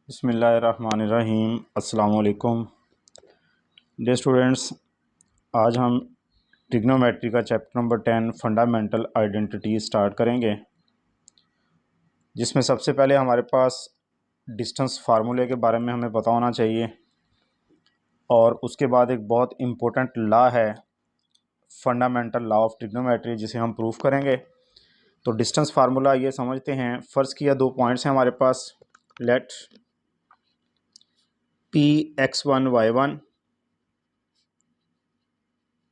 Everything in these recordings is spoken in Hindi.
बिस्मिल्लाहिर्रहमानिर्रहीम। अस्सलाम वालेकुम डियर स्टूडेंट्स। आज हम ट्रिग्नोमेट्री का chapter number 10 fundamental identity start करेंगे, जिसमें सबसे पहले हमारे पास डिस्टेंस फार्मूले के बारे में हमें पता होना चाहिए और उसके बाद एक बहुत इम्पोर्टेंट लॉ है फंडामेंटल लॉ ऑफ ट्रिग्नोमेट्री, जिसे हम प्रूफ करेंगे। तो डिस्टेंस फार्मूला ये समझते हैं। फ़र्ज़ किया दो पॉइंट्स हैं हमारे पास। Let P x1 y1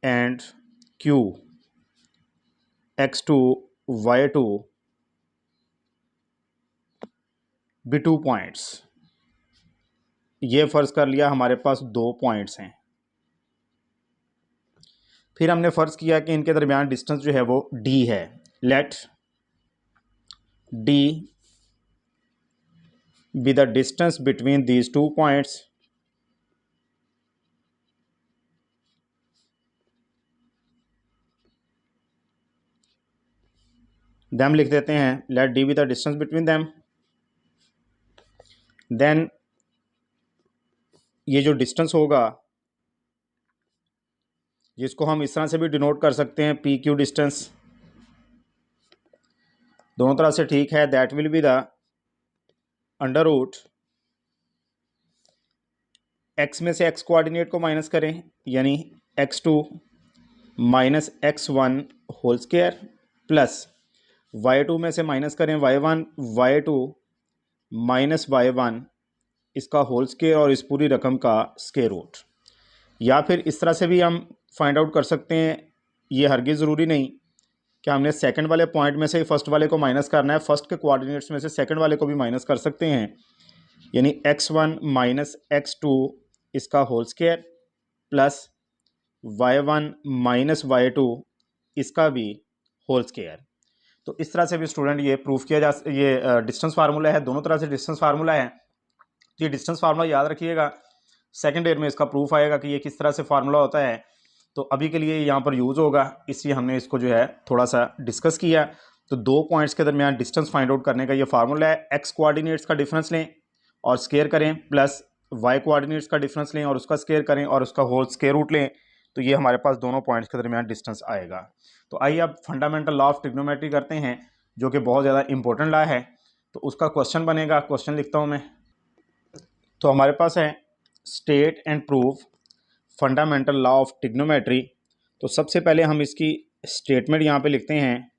and Q x2 y2 भी 2 पॉइंट्स। ये फ़र्ज़ कर लिया हमारे पास 2 पॉइंट्स हैं। फिर हमने फ़र्ज़ किया कि इनके दरमियान डिस्टेंस जो है वो d है। Let d be the distance between these 2 points them लिख देते हैं। Let d be the distance between them. Then ये जो डिस्टेंस होगा, जिसको हम इस तरह से भी डिनोट कर सकते हैं, पी क्यू डिस्टेंस, दोनों तरह से ठीक है। That will be the under root x में से एक्स कोऑर्डिनेट को माइनस करें, यानी x2 minus x1 whole square plus y2 में से माइनस करें y1 y2 माइनस y1 इसका होल स्क्वायर और इस पूरी रकम का स्क्वायर रूट। या फिर इस तरह से भी हम फाइंड आउट कर सकते हैं। ये हरगिज़ ज़रूरी नहीं कि हमने सेकंड वाले पॉइंट में से ही फर्स्ट वाले को माइनस करना है। फर्स्ट के कोऑर्डिनेट्स में से सेकंड वाले को भी माइनस कर सकते हैं, यानी x1 माइनस x2 इसका whole square plus y1 minus y2 इसका भी होल स्क्वायर। तो इस तरह से भी स्टूडेंट ये प्रूफ किया जा, ये डिस्टेंस फार्मूला है, दोनों तरह से डिस्टेंस फार्मूला है। तो ये डिस्टेंस फार्मूला याद रखिएगा, सेकंड ईयर में इसका प्रूफ आएगा कि ये किस तरह से फार्मूला होता है। तो अभी के लिए यहाँ पर यूज़ होगा, इसलिए हमने इसको जो है थोड़ा सा डिस्कस किया। तो 2 पॉइंट्स के दरमियान डिस्टेंस फाइंड आउट करने का ये फार्मूला है। एक्स कोऑर्डिनेट्स का डिफरेंस लें और स्क्वायर करें, प्लस वाई कोऑर्डिनेट्स का डिफरेंस लें और उसका स्क्वायर करें और उसका होल स्क्वायर रूट लें, तो ये हमारे पास दोनों पॉइंट्स के दरमियान डिस्टेंस आएगा। तो आइए अब फंडामेंटल लॉ ऑफ ट्रिग्नोमेट्री करते हैं, जो कि बहुत ज़्यादा इंपॉर्टेंट लॉ है। तो उसका क्वेश्चन बनेगा, क्वेश्चन लिखता हूँ मैं। तो हमारे पास है state and proof fundamental law of trigonometry. तो सबसे पहले हम इसकी स्टेटमेंट यहाँ पे लिखते हैं।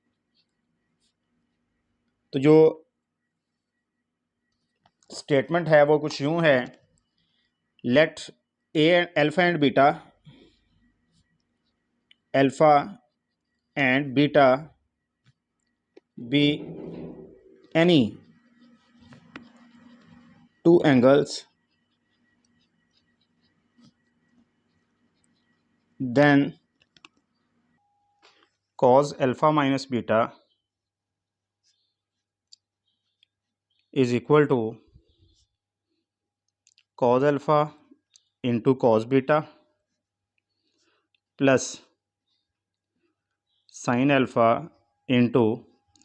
तो जो स्टेटमेंट है वो कुछ यूँ है। Let a alpha and beta, alpha and beta be any 2 angles, then cos alpha minus beta is equal to cos alpha into cos beta plus sin alpha into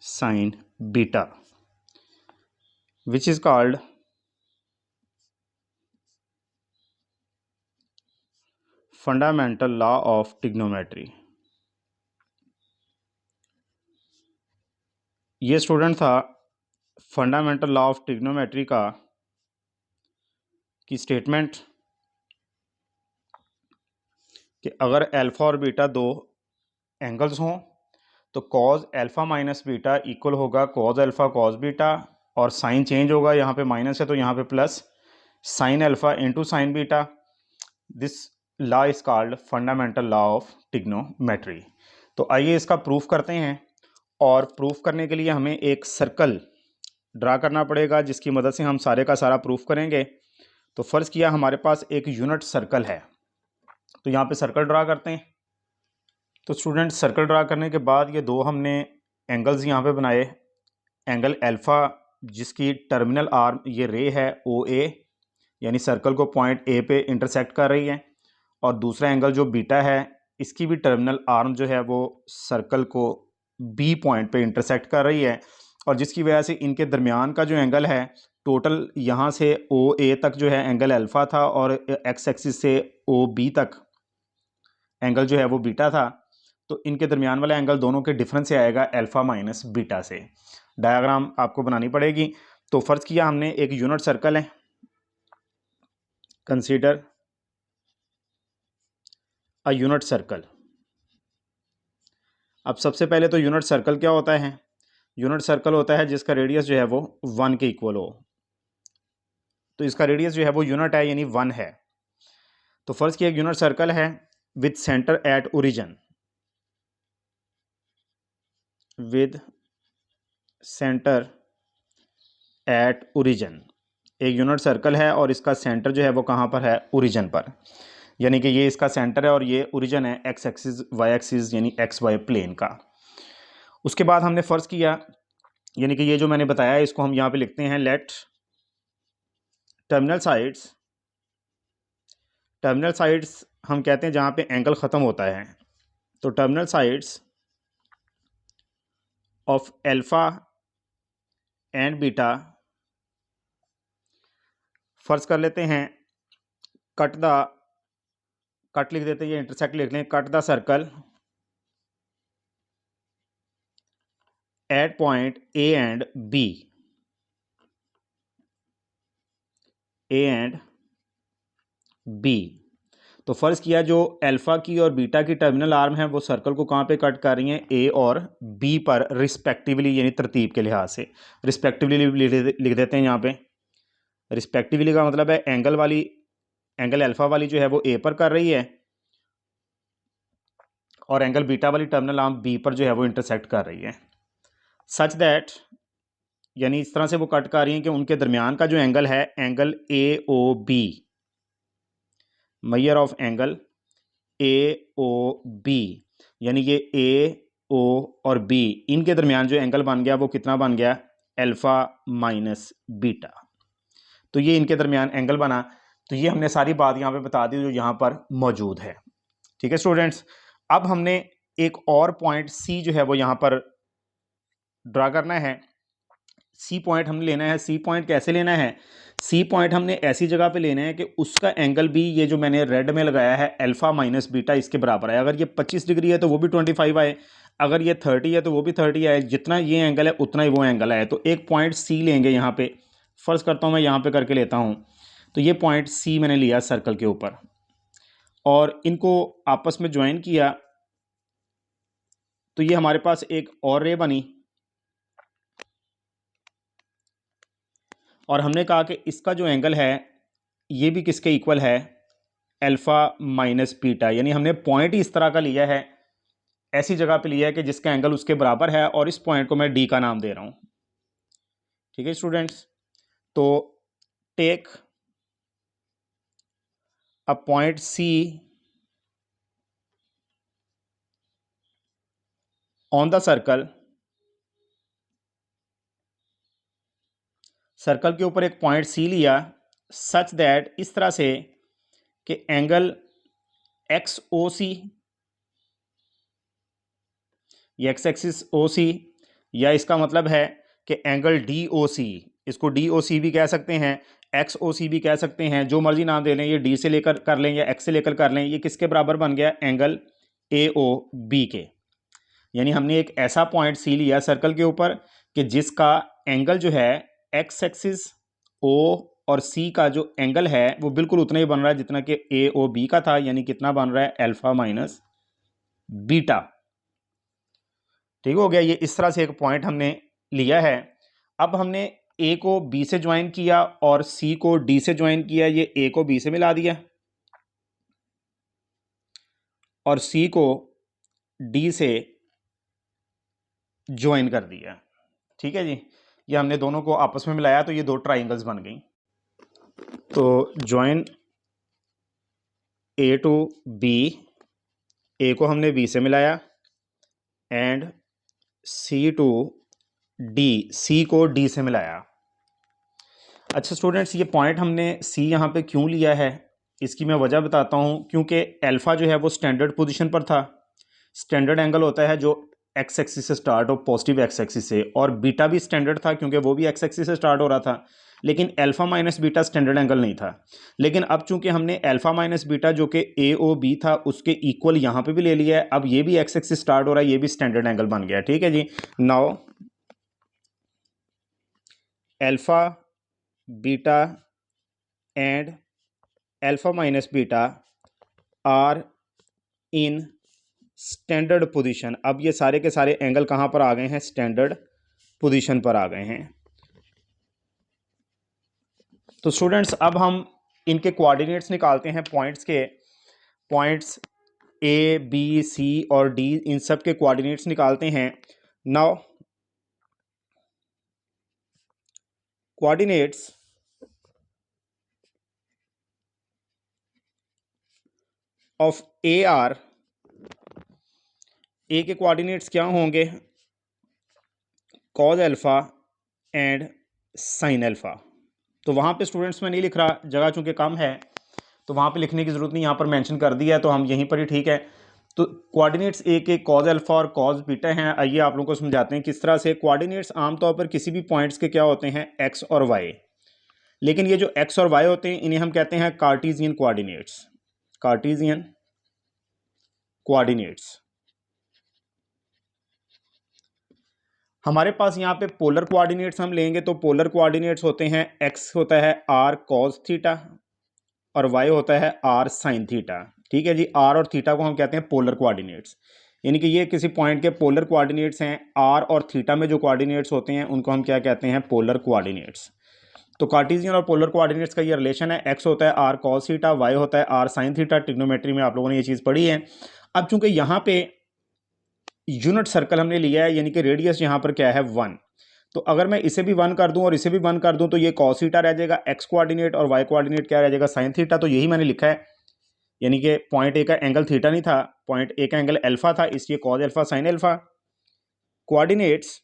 sin beta, which is called fundamental law of trigonometry। ये स्टूडेंट था फंडामेंटल लॉ ऑफ ट्रिग्नोमेट्री का की स्टेटमेंट कि अगर अल्फ़ा और बीटा 2 एंगल्स हों तो cos alpha minus beta equal होगा कॉज अल्फ़ा कॉज बीटा, और साइन चेंज होगा, यहाँ पे माइनस है तो यहाँ पे plus, sine alpha into sine beta. This law is called fundamental law of trigonometry. तो आइए इसका प्रूफ करते हैं, और प्रूफ करने के लिए हमें एक सर्कल ड्रा करना पड़ेगा, जिसकी मदद से हम सारे का सारा प्रूफ करेंगे। तो फ़र्ज़ किया हमारे पास एक यूनिट सर्कल है, तो यहाँ पे सर्कल ड्रा करते हैं। तो स्टूडेंट सर्कल ड्रा करने के बाद ये 2 हमने एंगल्स यहाँ पे बनाए। एंगल अल्फ़ा जिसकी टर्मिनल आर्म ये रे है ओ ए, यानी सर्कल को पॉइंट ए पे इंटरसेक्ट कर रही है, और दूसरा एंगल जो बीटा है इसकी भी टर्मिनल आर्म जो है वो सर्कल को बी पॉइंट पे इंटरसेक्ट कर रही है, और जिसकी वजह से इनके दरमियान का जो एंगल है टोटल यहाँ से ओ ए तक जो है एंगल अल्फ़ा था और एक्स एक्सिस से ओ बी तक एंगल जो है वो बीटा था। तो इनके दरमियान वाला एंगल दोनों के डिफरेंस से आएगा अल्फ़ा माइनस बीटा से। डायग्राम आपको बनानी पड़ेगी। तो फ़र्ज़ किया हमने एक यूनिट सर्कल है, कंसीडर अ यूनिट सर्कल। अब सबसे पहले तो यूनिट सर्कल क्या होता है? यूनिट सर्कल होता है जिसका रेडियस जो है वो 1 के इक्वल हो। तो इसका रेडियस जो है वो यूनिट है, यानी 1 है। तो फर्ज किया एक यूनिट सर्कल है with centre at origin, with centre at origin. एक यूनिट सर्कल है और इसका सेंटर जो है वो कहाँ पर है? ओरिजिन पर। यानी कि ये इसका सेंटर है और ये ओरिजिन है एक्स एक्सिस वाई एक्सिस यानी एक्स वाई प्लेन का। उसके बाद हमने फ़र्ज़ किया, यानी कि ये जो मैंने बताया इसको हम यहाँ पे लिखते हैं लेट टर्मिनल साइड्स हम कहते हैं जहाँ पे एंगल ख़त्म होता है। तो terminal sides of alpha and beta, फ़र्ज़ कर लेते हैं कट लिख देते हैं, ये इंटरसेक्ट लिख लें, cut the circle at point A and B. तो फ़र्ज़ किया जो अल्फ़ा की और बीटा की टर्मिनल आर्म है वो सर्कल को कहाँ पे कट कर रही हैं? ए और बी पर रिस्पेक्टिवली, यानी तरतीब के लिहाज से। रिस्पेक्टिवली लिख देते हैं यहाँ पे। रिस्पेक्टिवली का मतलब है एंगल अल्फ़ा वाली जो है वो ए पर कर रही है और एंगल बीटा वाली टर्मिनल आर्म बी पर जो है वो इंटरसेक्ट कर रही है। सच दैट, यानी इस तरह से वो कट कर रही हैं कि उनके दरमियान का जो एंगल है, angle A O B, major of angle A O B, यानी ये ए ओ और बी इनके दरमियान जो एंगल बन गया वो कितना बन गया? Alpha minus beta. तो ये इनके दरमियान एंगल बना। तो ये हमने सारी बात यहाँ पे बता दी जो यहाँ पर मौजूद है। ठीक है स्टूडेंट्स, अब हमने एक और पॉइंट सी जो है वो यहाँ पर ड्रा करना है। सी पॉइंट हमने लेना है। सी पॉइंट कैसे लेना है? सी पॉइंट हमने ऐसी जगह पे लेना है कि उसका एंगल भी ये जो मैंने रेड में लगाया है अल्फ़ा माइनस बीटा इसके बराबर है। अगर ये 25 डिग्री है तो वो भी 25 आए, अगर ये 30 है तो वो भी 30 आए, जितना ये एंगल है उतना ही वो एंगल है। तो एक पॉइंट सी लेंगे यहाँ पे। फ़र्ज़ करता हूँ मैं यहाँ पे करके लेता हूँ। तो ये पॉइंट सी मैंने लिया सर्कल के ऊपर और इनको आपस में ज्वाइन किया, तो ये हमारे पास एक और रे बनी और हमने कहा कि इसका जो एंगल है ये भी किसके इक्वल है? Alpha minus beta. यानी हमने पॉइंट ही इस तरह का लिया है, ऐसी जगह पे लिया है कि जिसका एंगल उसके बराबर है और इस पॉइंट को मैं डी का नाम दे रहा हूँ। ठीक है स्टूडेंट्स, तो take a point C on the circle के ऊपर एक पॉइंट सी लिया, सच दैट, इस तरह से कि एंगल एक्स ओ सी, ये एक्स एक्सिस ओ सी, या इसका मतलब है कि एंगल डी ओ सी, इसको डी ओ सी भी कह सकते हैं, एक्स ओ सी भी कह सकते हैं, जो मर्जी नाम दे लें। ये डी से लेकर कर लें या एक्स से लेकर कर लें। ये किसके बराबर बन गया? एंगल ए ओ बी के। यानी हमने एक ऐसा पॉइंट सी लिया सर्कल के ऊपर कि जिसका एंगल जो है एक्स एक्सिस ओ और सी का जो एंगल है वो बिल्कुल उतना ही बन रहा है जितना कि ए ओ बी का था। यानी कितना बन रहा है? Alpha minus beta. ठीक हो गया। ये इस तरह से एक पॉइंट हमने लिया है। अब हमने ए को बी से ज्वाइन किया और सी को डी से ज्वाइन किया। ये ए को बी से मिला दिया और सी को डी से ज्वाइन कर दिया। ठीक है जी, ये हमने दोनों को आपस में मिलाया तो ये दो ट्राइंगल्स बन गई। तो ज्वाइन ए टू बी, ए को हमने बी से मिलाया एंड सी टू डी, सी को डी से मिलाया। अच्छा स्टूडेंट्स, ये पॉइंट हमने सी यहाँ पे क्यों लिया है इसकी मैं वजह बताता हूँ। क्योंकि अल्फ़ा जो है वो स्टैंडर्ड पोजीशन पर था। स्टैंडर्ड एंगल होता है जो एक्स एक्सिस से स्टार्ट हो, पॉजिटिव एक्स एक्सिस से, और बीटा भी स्टैंडर्ड था क्योंकि वो भी एक्स एक्सिस से स्टार्ट हो रहा था, लेकिन alpha minus beta standard angle नहीं था। लेकिन अब चूंकि हमने अल्फा माइनस बीटा जो कि ए ओ बी था उसके इक्वल यहाँ पे भी ले लिया है, अब ये भी एक्स एक्सिस स्टार्ट हो रहा है, ये भी स्टैंडर्ड एंगल बन गया। ठीक है जी। Now alpha beta and alpha minus beta are in standard position. अब ये सारे के सारे एंगल कहाँ पर आ गए हैं? स्टैंडर्ड पोजीशन पर आ गए हैं। तो स्टूडेंट्स अब हम इनके कोऑर्डिनेट्स निकालते हैं पॉइंट्स के। पॉइंट्स ए बी सी और डी, इन सब के कोऑर्डिनेट्स निकालते हैं। Now coordinates of A are, A के कोऑर्डिनेट्स क्या होंगे? Cos alpha and sine alpha. तो वहाँ पे स्टूडेंट्स में नहीं लिख रहा, जगह चूंकि कम है तो वहाँ पे लिखने की ज़रूरत नहीं, यहाँ पर मेंशन कर दिया है तो हम यहीं पर ही ठीक है। तो कोऑर्डिनेट्स ए के कॉज अल्फा और कॉज बीटा हैं। आइए आप लोगों को समझाते हैं किस तरह से। कोऑर्डिनेट्स आमतौर पर किसी भी पॉइंट्स के क्या होते हैं? एक्स और वाई। लेकिन ये जो एक्स और वाई होते हैं इन्हें हम कहते हैं कार्टेशियन कोऑर्डिनेट्स। Cartesian coordinates. हमारे पास यहाँ पे पोलर कोऑर्डिनेट्स हम लेंगे तो पोलर कोऑर्डिनेट्स होते हैं, एक्स होता है आर कॉस थीटा और वाई होता है आर साइन थीटा। ठीक है जी। आर और थीटा को हम कहते हैं पोलर कोऑर्डिनेट्स, यानी कि ये किसी पॉइंट के पोलर कोऑर्डिनेट्स हैं। आर और थीटा में जो कोऑर्डिनेट्स होते हैं उनको हम क्या कहते हैं? Polar coordinates. तो कार्टेशियन और पोलर कोऑर्डिनेट्स का ये रिलेशन है, एक्स होता है आर कॉस थीटा, वाई होता है आर साइन थीटा। ट्रिग्नोमेट्री में आप लोगों ने ये चीज़ पढ़ी है। अब चूंकि यहाँ पे यूनिट सर्कल हमने लिया है, यानी कि रेडियस यहाँ पर क्या है? 1। तो अगर मैं इसे भी 1 कर दूं और इसे भी 1 कर दूं तो ये कॉस थीटा रह जाएगा एक्स कोऑर्डिनेट, और वाई कोऑर्डिनेट क्या रह जाएगा? Sine theta. तो यही मैंने लिखा है, यानी कि पॉइंट ए का एंगल थीटा नहीं था, पॉइंट ए का एंगल अल्फा था, इसलिए cos alpha sine alpha. Coordinates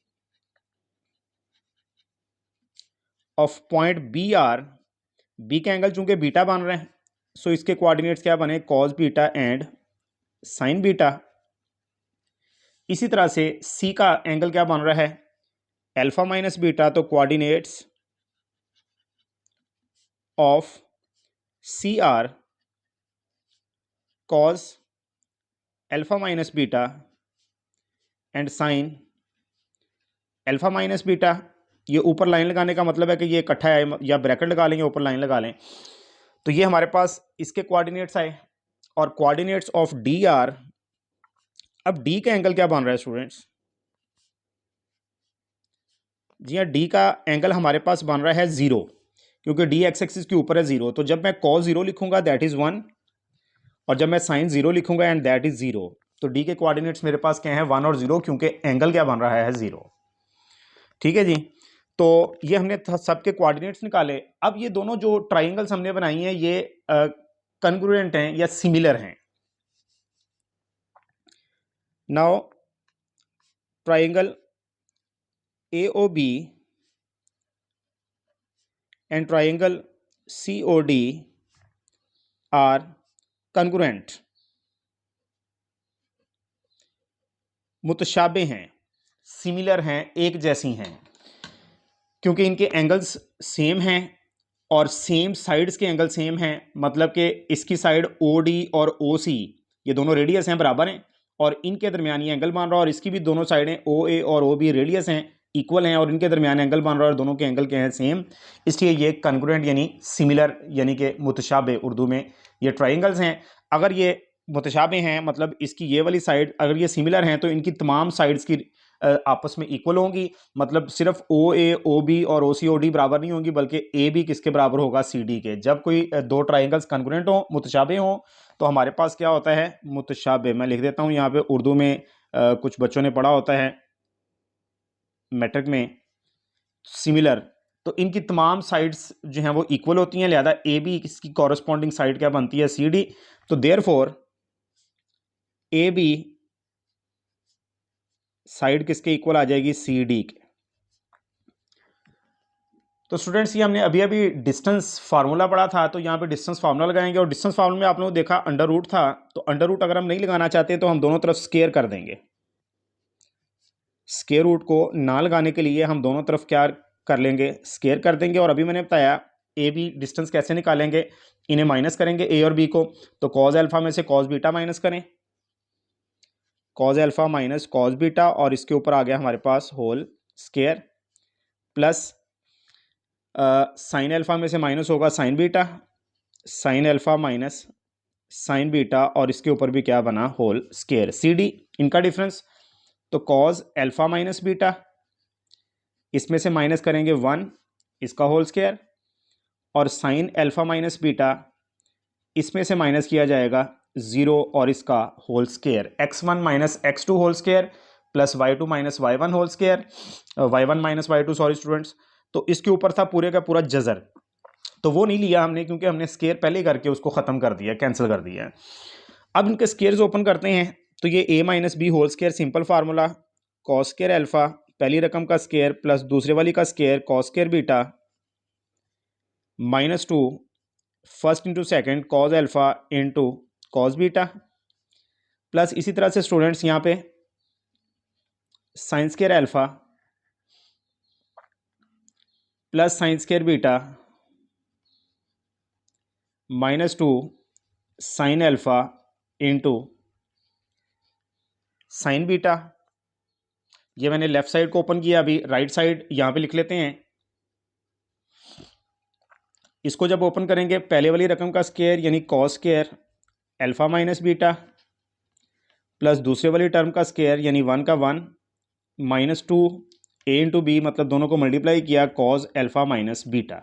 of point B are, B का एंगल चूंकि बीटा बन रहे हैं सो इसके कोऑर्डिनेट्स क्या बने? Cos beta and sine beta. इसी तरह से सी का एंगल क्या बन रहा है? Alpha minus beta. तो coordinates of C are cos alpha minus beta and sine alpha minus beta. ये ऊपर लाइन लगाने का मतलब है कि ये इकट्ठा है, या ब्रैकेट लगा लेंगे, ऊपर लाइन लगा लें। तो ये हमारे पास इसके कोऑर्डिनेट्स आए। और कोऑर्डिनेट्स ऑफ डी आर, अब डी का एंगल क्या बन रहा है स्टूडेंट्स? जी हाँ, डी का एंगल हमारे पास बन रहा है 0, क्योंकि डी एक्स एक्सिस के ऊपर है 0। तो जब मैं cos 0 लिखूंगा दैट इज 1, और जब मैं साइन 0 लिखूंगा एंड दैट इज 0। तो डी के कोऑर्डिनेट्स मेरे पास क्या है? 1 और 0, क्योंकि एंगल क्या बन रहा है? 0। ठीक है जी। तो ये हमने सबके कोऑर्डिनेट्स निकाले। अब ये दोनों जो ट्राइंगल्स हमने बनाई हैं ये कन्ग्रुएंट हैं या सिमिलर हैं। Now triangle AOB and triangle COD are congruent, मुतशाबे हैं, सिमिलर हैं, एक जैसी हैं, क्योंकि इनके एंगल्स सेम हैं और सेम साइड्स के एंगल सेम हैं। मतलब कि इसकी साइड OD और OC ये दोनों रेडियस हैं, बराबर हैं, और इनके दरमियान ये एंगल बन रहा है, और इसकी भी दोनों साइडें OA और OB रेडियस हैं, इक्वल हैं, और इनके दरमियान एंगल बन रहा है और दोनों के एंगल के हैं सेम। इसलिए ये कन्ग्रुएंट यानी सिमिलर यानी कि मुतशाबे उर्दू में ये ट्राइंगल्स हैं। अगर ये मुतशाबे हैं मतलब इसकी ये वाली साइड अगर ये सिमिलर हैं तो इनकी तमाम साइड्स की आपस में इक्वल होंगी। मतलब सिर्फ OA OB और OC OD बराबर नहीं होंगी, बल्कि AB किसके बराबर होगा? CD के। जब कोई दो ट्राइंगल्स कन्ग्रुएंट हो, मुतशाबे हों, तो हमारे पास क्या होता है? मुतशाबे। मैं लिख देता हूँ यहाँ पे, उर्दू में कुछ बच्चों ने पढ़ा होता है मैट्रिक में, सिमिलर। तो इनकी तमाम साइड्स जो हैं वो इक्वल होती हैं, लिहाजा AB इसकी कॉरस्पॉन्डिंग साइड क्या बनती है? CD। तो देयरफॉर AB साइड किसके इक्वल आ जाएगी? CD के। तो स्टूडेंट्स ये हमने अभी अभी डिस्टेंस फार्मूला पढ़ा था, तो यहाँ पे डिस्टेंस फार्मूला लगाएंगे, और डिस्टेंस फार्मूला में आप लोगों ने देखा अंडर रूट था, तो अंडर रूट अगर हम नहीं लगाना चाहते तो हम दोनों तरफ स्क्वायर कर देंगे। स्क्वायर रूट को ना लगाने के लिए हम दोनों तरफ क्या कर लेंगे, स्क्वायर कर देंगे। और अभी मैंने बताया ए बी डिस्टेंस कैसे निकालेंगे, इन्हें माइनस करेंगे ए और बी को। तो कॉज अल्फा में से कॉज बीटा माइनस करें, cos alpha minus cos beta, और इसके ऊपर आ गया हमारे पास whole square, plus sine alpha में से माइनस होगा sine beta, sine alpha minus sine beta, और इसके ऊपर भी क्या बना, होल स्क्वायर। सी डी इनका डिफरेंस, तो कॉज अल्फा माइनस बीटा, इसमें से माइनस करेंगे 1, इसका होल स्क्वायर, और साइन अल्फा माइनस बीटा, इसमें से माइनस किया जाएगा 0 और इसका whole square. x1 minus x2 whole square plus y2 minus y1 whole square, y1 minus y2 sorry students. तो इसके ऊपर था पूरे का पूरा जजर, तो वो नहीं लिया हमने क्योंकि हमने स्क्वायर पहले करके उसको ख़त्म कर दिया, कैंसिल कर दिया है। अब इनके स्क्वायर्स ओपन करते हैं, तो ये a minus B whole square, simple formula, cos square alpha पहली रकम का स्क्वायर प्लस दूसरे वाली का square cos square beta minus 2 first into second cos alpha into cos beta, plus इसी तरह से स्टूडेंट्स यहाँ पे sine square alpha plus sine square beta minus 2 sine alpha into sine beta. ये मैंने लेफ्ट साइड को ओपन किया, अभी राइट साइड यहाँ पे लिख लेते हैं। इसको जब ओपन करेंगे, पहले वाली रकम का स्क्वायर यानी cos square alpha minus beta plus दूसरे वाली टर्म का स्क्वायर यानी 1 का 1 माइनस 2 ए इंटू बी, मतलब दोनों को मल्टीप्लाई किया कॉज अल्फा माइनस बीटा।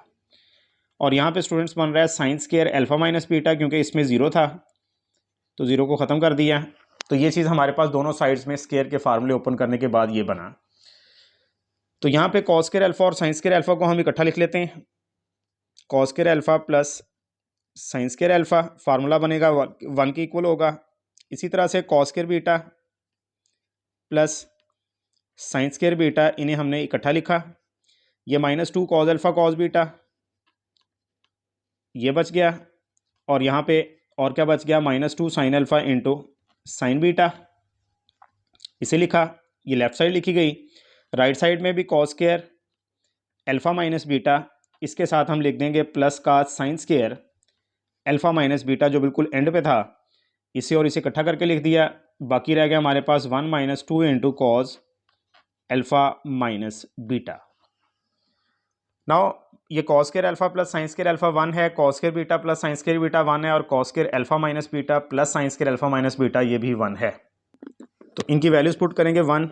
और यहाँ पे स्टूडेंट्स बन रहा है sign square alpha minus beta, क्योंकि इसमें 0 था तो 0 को ख़त्म कर दिया। तो ये चीज़ हमारे पास दोनों साइड्स में स्क्वायर के फार्मूले ओपन करने के बाद ये बना। तो यहाँ पे कॉस स्क्वायर अल्फा और साइन स्क्वायर अल्फा को हम इकट्ठा लिख लेते हैं, cos square alpha plus sine square alpha, formula बनेगा 1 के इक्वल होगा। इसी तरह से cos square beta plus sine square beta, इन्हें हमने इकट्ठा लिखा, ये minus 2 cause alpha cos beta ये बच गया, और यहाँ पे और क्या बच गया, minus 2 sine alpha into sine beta, इसे लिखा, ये लेफ्ट साइड लिखी गई। राइट साइड में भी cos square alpha minus beta, इसके साथ हम लिख देंगे प्लस का sign square alpha minus beta जो बिल्कुल एंड पे था, इसे और इसे इकट्ठा करके लिख दिया। बाकी रह गया हमारे पास 1 minus 2 into cos alpha minus beta. Now ये cos square alpha plus sine square alpha 1 है, cos square beta plus sine square beta 1 है, और cos square alpha minus beta plus sine square alpha minus beta ये भी 1 है। तो इनकी वैल्यूज पुट करेंगे 1,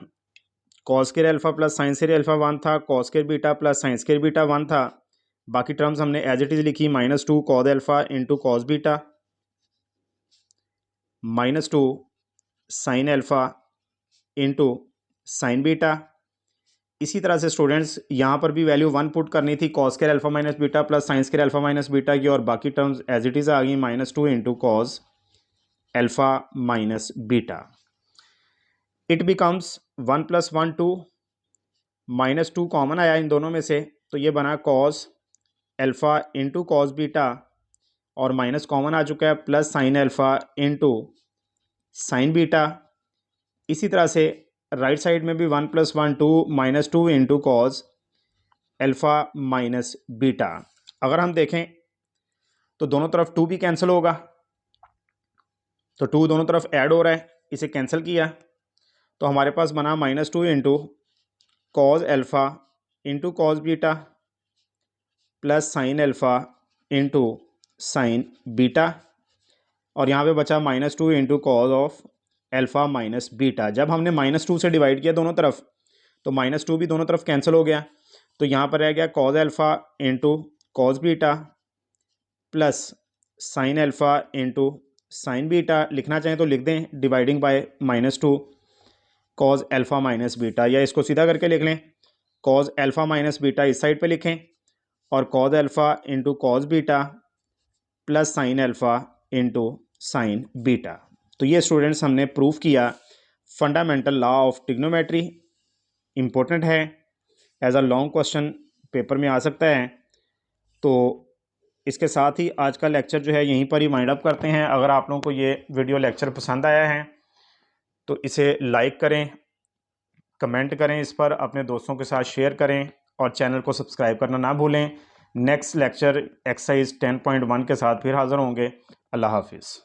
cos square alpha plus sine square alpha 1 था, cos square beta plus sine square beta 1 था, बाकी टर्म्स हमने एज इट इज लिखी, minus 2 cos alpha into cos beta minus 2 sine alpha into sine beta. इसी तरह से स्टूडेंट्स यहाँ पर भी वैल्यू 1 पुट करनी थी, cos square alpha minus beta plus sine square alpha minus beta की, और बाकी टर्म्स एज इट इज आ गई, minus 2 into cos alpha minus beta. It becomes 1 plus 1 2, minus 2 common आया इन दोनों में से, तो ये बना cos alpha into cos beta, और माइनस कॉमन आ चुका है, plus sine alpha into sine beta. इसी तरह से राइट साइड में भी 1 plus 1 2 minus 2 into cos alpha minus beta. अगर हम देखें तो दोनों तरफ 2 भी कैंसिल होगा, तो 2 दोनों तरफ ऐड हो रहा है, इसे कैंसिल किया तो हमारे पास बना minus 2 into cos alpha into cos beta plus sine alpha into sine beta, और यहाँ पे बचा minus 2 into cos of alpha minus beta. जब हमने माइनस 2 से डिवाइड किया दोनों तरफ तो माइनस 2 भी दोनों तरफ कैंसिल हो गया, तो यहाँ पर रह गया cos alpha into cos beta plus sine alpha into sine beta. लिखना चाहें तो लिख दें dividing by minus 2 cos alpha minus beta, या इसको सीधा करके लिख लें, कॉस अल्फा माइनस बीटा इस साइड पे लिखें, और cos alpha into cos beta plus sine alpha into sine beta. तो ये स्टूडेंट्स हमने प्रूफ किया fundamental law of trigonometry, important है, as a long question paper में आ सकता है। तो इसके साथ ही आज का लेक्चर जो है यहीं पर ही वाइंड अप करते हैं। अगर आप लोगों को ये वीडियो लेक्चर पसंद आया है तो इसे लाइक करें, कमेंट करें इस पर, अपने दोस्तों के साथ शेयर करें और चैनल को सब्सक्राइब करना ना भूलें। नेक्स्ट लेक्चर एक्सरसाइज 10.1 के साथ फिर हाज़िर होंगे। अल्लाह हाफिज़।